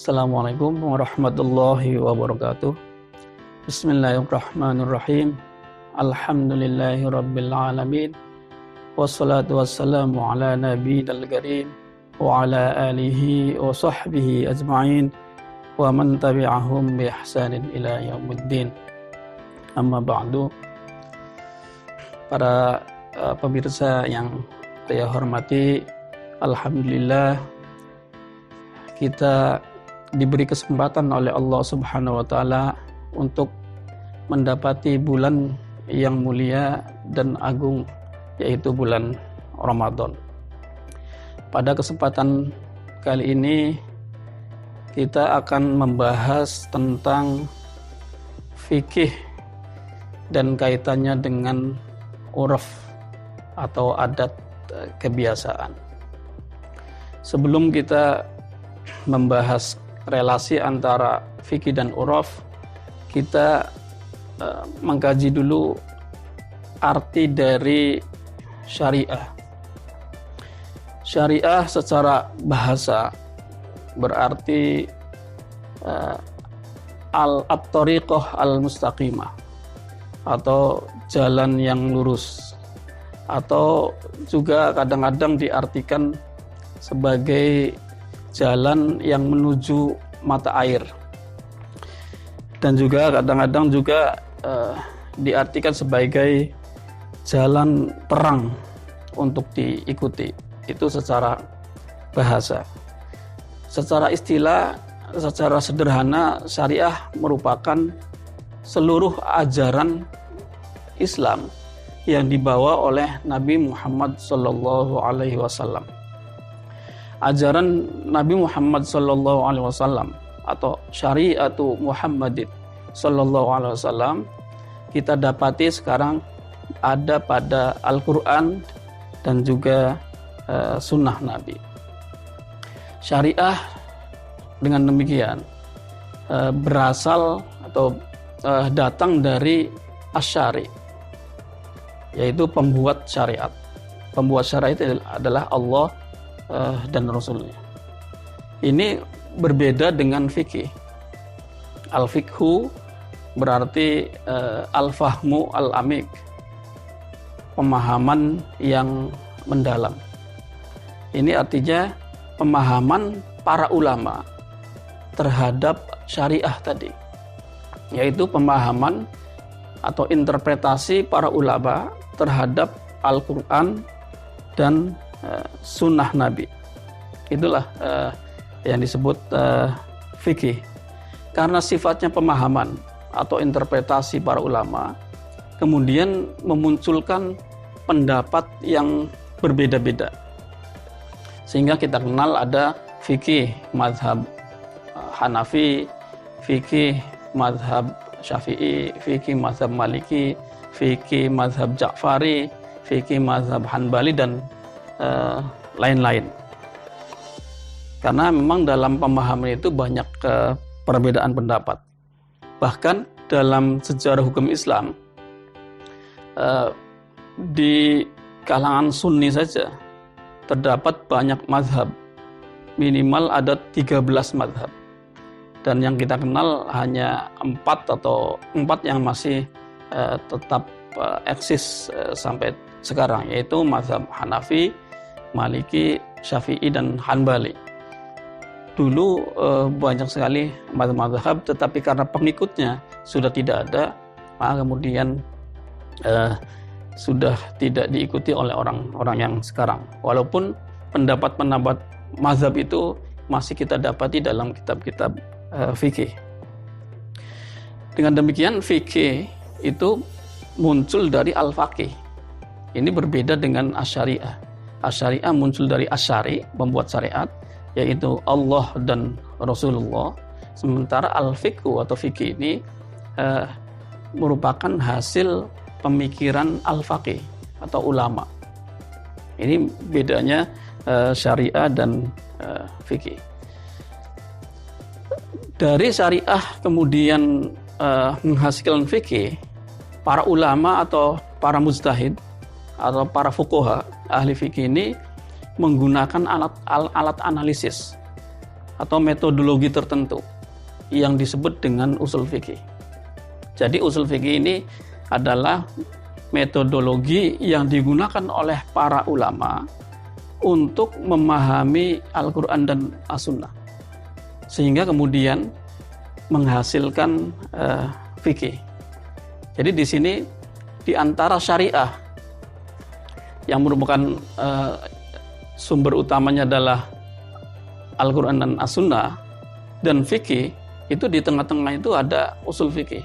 Assalamualaikum warahmatullahi wabarakatuh. Bismillahirrahmanirrahim. Alhamdulillahi rabbil alamin. Wassalatu wassalamu ala nabiyil karim wa ala alihi wa sahbihi ajma'in wa man tabi'ahum bi ihsanin ila yaumiddin. Amma ba'du. Para pemirsa yang saya hormati, alhamdulillah kita diberi kesempatan oleh Allah Subhanahu wa taala untuk mendapati bulan yang mulia dan agung, yaitu bulan Ramadan. Pada kesempatan kali ini kita akan membahas tentang fikih dan kaitannya dengan uruf atau adat kebiasaan. Sebelum kita membahas relasi antara fikih dan uruf, kita mengkaji dulu arti dari syariah. Syariah secara bahasa berarti at-thariqah al-mustaqimah, atau jalan yang lurus, atau juga kadang-kadang diartikan sebagai jalan yang menuju mata air, dan juga kadang-kadang juga diartikan sebagai jalan terang untuk diikuti. Itu secara bahasa. Secara istilah, secara sederhana, syariah merupakan seluruh ajaran Islam yang dibawa oleh Nabi Muhammad SAW. Ajaran Nabi Muhammad SAW atau syariatu Muhammadin SAW kita dapati sekarang ada pada Al-Quran dan juga sunnah Nabi. Syariah dengan demikian berasal atau datang dari asyari, yaitu pembuat syariat. Pembuat syariat itu adalah Allah dan Rasulnya. Ini berbeda dengan fikih. Al-fikhu berarti al-fahmu al-amik, pemahaman yang mendalam. Ini artinya pemahaman para ulama terhadap syariah tadi, yaitu pemahaman atau interpretasi para ulama terhadap Al-Quran dan sunnah Nabi. Itulah yang disebut fikih. Karena sifatnya pemahaman atau interpretasi para ulama, kemudian memunculkan pendapat yang berbeda-beda. Sehingga kita kenal ada fikih mazhab Hanafi, fikih mazhab Syafi'i, fikih mazhab Maliki, fikih mazhab Ja'fari, fikih mazhab Hanbali, dan lain-lain. Karena memang dalam pemahaman itu banyak perbedaan pendapat. Bahkan dalam sejarah hukum Islam, di kalangan Sunni saja terdapat banyak mazhab, minimal ada 13 mazhab, dan yang kita kenal hanya 4 yang masih tetap eksis sampai sekarang, yaitu mazhab Hanafi, Maliki, Syafi'i, dan Hanbali. Dulu banyak sekali mazhab, tetapi karena pengikutnya sudah tidak ada, maka kemudian sudah tidak diikuti oleh orang-orang yang sekarang. Walaupun pendapat-pendapat mazhab itu masih kita dapati dalam kitab-kitab fikih. Dengan demikian, fikih itu muncul dari al-faqih. Ini berbeda dengan asyariah. Asyariah muncul dari asyari, pembuat syariat, yaitu Allah dan Rasulullah. Sementara al-fiqhu atau fikih ini merupakan hasil pemikiran al-faqih atau ulama. Ini bedanya syariah dan fikih. Dari syariah kemudian menghasilkan fikih, para ulama atau para mujtahid atau para fuqaha ahli fikih ini menggunakan alat analisis atau metodologi tertentu yang disebut dengan usul fikih. Jadi usul fikih ini adalah metodologi yang digunakan oleh para ulama untuk memahami Al-Quran dan As-Sunnah, sehingga kemudian menghasilkan fikih. Jadi di sini di antara syariah yang merupakan sumber utamanya adalah Al-Quran dan As-Sunnah, dan fikih itu di tengah-tengah itu ada usul fikih,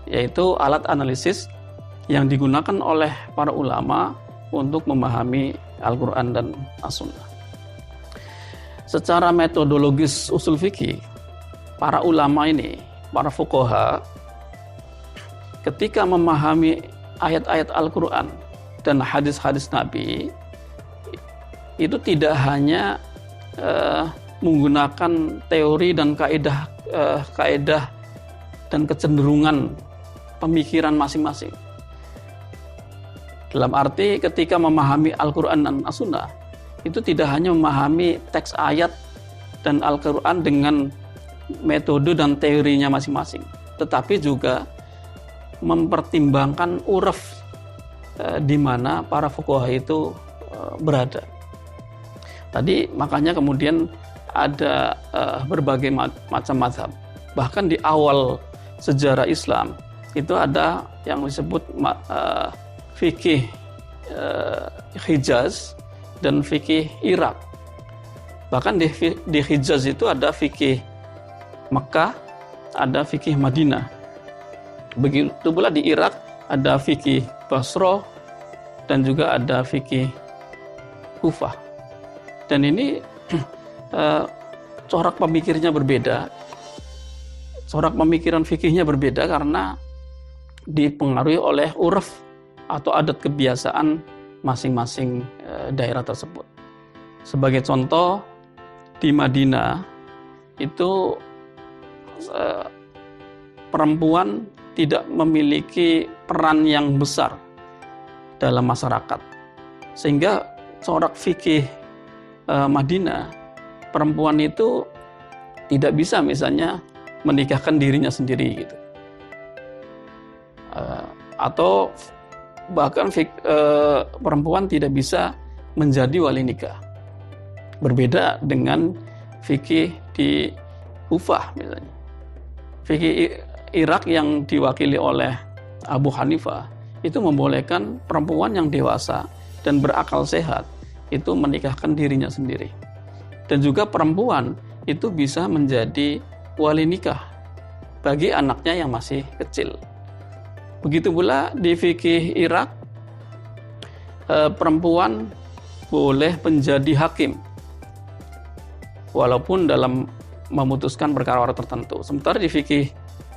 yaitu alat analisis yang digunakan oleh para ulama untuk memahami Al-Quran dan As-Sunnah. Secara metodologis usul fikih, para ulama ini, para fuqaha, ketika memahami ayat-ayat Al-Quran dan hadis-hadis Nabi, itu tidak hanya menggunakan teori dan kaidah dan kecenderungan pemikiran masing-masing. Dalam arti ketika memahami Al-Quran dan As-Sunnah, itu tidak hanya memahami teks ayat dan Al-Quran dengan metode dan teorinya masing-masing, tetapi juga mempertimbangkan uruf di mana para fuqaha itu berada. Tadi makanya kemudian ada berbagai macam mazhab. Bahkan di awal sejarah Islam itu ada yang disebut fikih Hijaz dan fikih Irak. Bahkan di Hijaz itu ada fikih Mekah, ada fikih Madinah. Begitu pula di Irak ada fikih Basra dan juga ada fikih Kufah. Dan ini corak pemikirnya berbeda. Corak pemikiran fikihnya berbeda karena dipengaruhi oleh uruf atau adat kebiasaan masing-masing daerah tersebut. Sebagai contoh, di Madinah itu perempuan tidak memiliki peran yang besar dalam masyarakat, sehingga corak fikih Madinah, perempuan itu tidak bisa misalnya menikahkan dirinya sendiri gitu, atau bahkan perempuan tidak bisa menjadi wali nikah. Berbeda dengan fikih di Kufah misalnya. Fikih Irak yang diwakili oleh Abu Hanifah itu membolehkan perempuan yang dewasa dan berakal sehat itu menikahkan dirinya sendiri. Dan juga perempuan itu bisa menjadi wali nikah bagi anaknya yang masih kecil. Begitu pula di fikih Irak, perempuan boleh menjadi hakim walaupun dalam memutuskan perkara tertentu. Sementara di fikih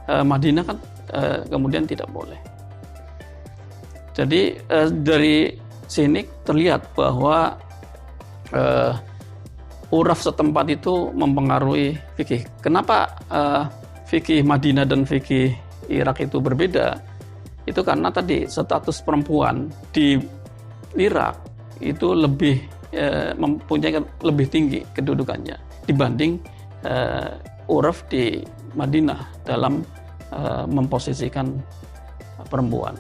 Madinah kan kemudian tidak boleh. Jadi dari sini terlihat bahwa uraf setempat itu mempengaruhi fikih. Kenapa fikih Madinah dan fikih Irak itu berbeda? Itu karena tadi status perempuan di Irak itu lebih mempunyai lebih tinggi kedudukannya dibanding uraf di Madinah dalam memposisikan perempuan.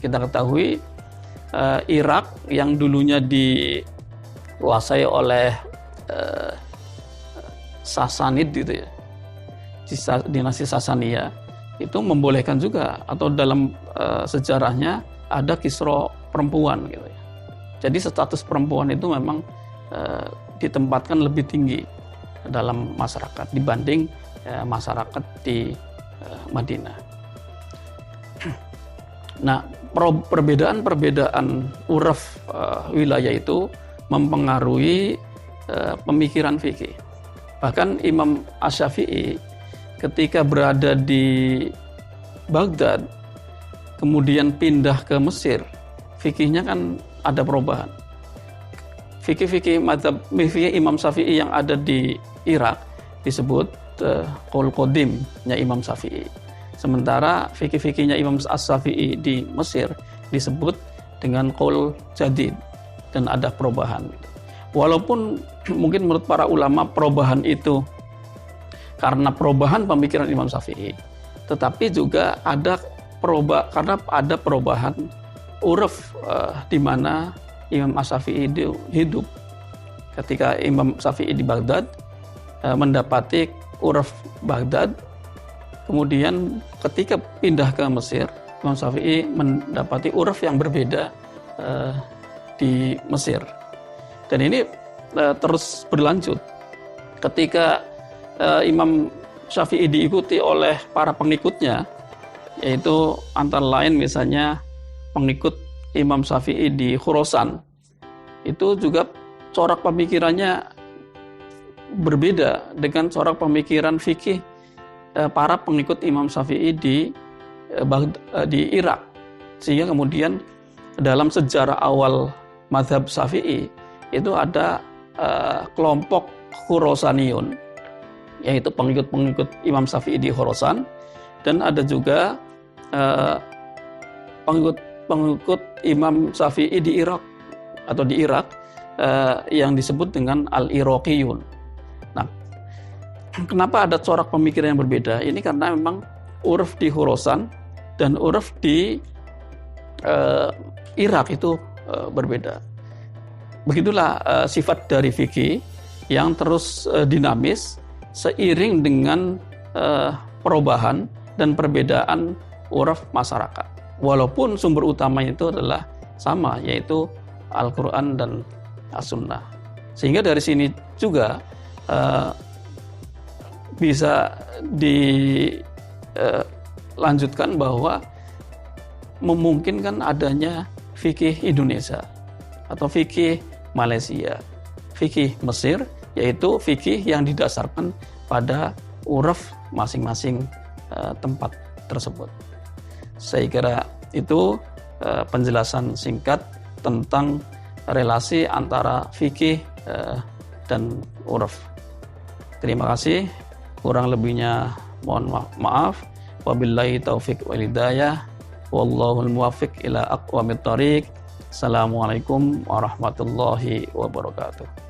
Kita ketahui Irak yang dulunya dikuasai oleh Sasanid gitu ya, dinasti Sasaniyah, itu membolehkan juga, atau dalam sejarahnya ada kisro perempuan gitu ya. Jadi status perempuan itu memang ditempatkan lebih tinggi dalam masyarakat dibanding masyarakat di Madinah. Nah, perbedaan uruf wilayah itu mempengaruhi pemikiran fikih. Bahkan Imam Asy-Syafi'i ketika berada di Baghdad kemudian pindah ke Mesir, fikihnya kan ada perubahan. Fikih Imam Syafi'i yang ada di Irak disebut qaul qadimnya Imam Syafi'i. Sementara fikih-fikihnya Imam Asy-Syafi'i di Mesir disebut dengan qaul jadid, dan ada perubahan. Walaupun mungkin menurut para ulama perubahan itu karena perubahan pemikiran Imam Syafi'i, tetapi juga karena ada perubahan uruf di mana Imam Syafi'i hidup. Ketika Imam Syafi'i di Baghdad, mendapati uruf Baghdad, kemudian ketika pindah ke Mesir, Imam Syafi'i mendapati uruf yang berbeda di Mesir. Dan ini terus berlanjut. Ketika Imam Syafi'i diikuti oleh para pengikutnya, yaitu antara lain misalnya pengikut Imam Syafi'i di Khurasan, itu juga corak pemikirannya berbeda dengan corak pemikiran fikih para pengikut Imam Syafi'i di Irak. Sehingga kemudian dalam sejarah awal mazhab Syafi'i itu ada kelompok Khurasaniyun, yaitu pengikut-pengikut Imam Syafi'i di Khurasan, dan ada juga pengikut Imam Syafi'i di Irak atau di Irak yang disebut dengan Al-Iraqiyun. Nah, kenapa ada corak pemikiran yang berbeda? Ini karena memang uruf di Khurasan dan uruf di Irak itu berbeda. Begitulah sifat dari fikih yang terus dinamis seiring dengan perubahan dan perbedaan uruf masyarakat. Walaupun sumber utamanya itu adalah sama, yaitu Al-Quran dan As-Sunnah. Sehingga dari sini juga bisa dilanjutkan bahwa memungkinkan adanya fikih Indonesia atau fikih Malaysia, fikih Mesir, yaitu fikih yang didasarkan pada uruf masing-masing tempat tersebut. Saya kira itu penjelasan singkat tentang relasi antara fikih dan uruf. Terima kasih. Kurang lebihnya mohon maaf. Wabillahi taufiq wal hidayah. Wallahul muwaffiq ila aqwamit thoriq. Assalamualaikum warahmatullahi wabarakatuh.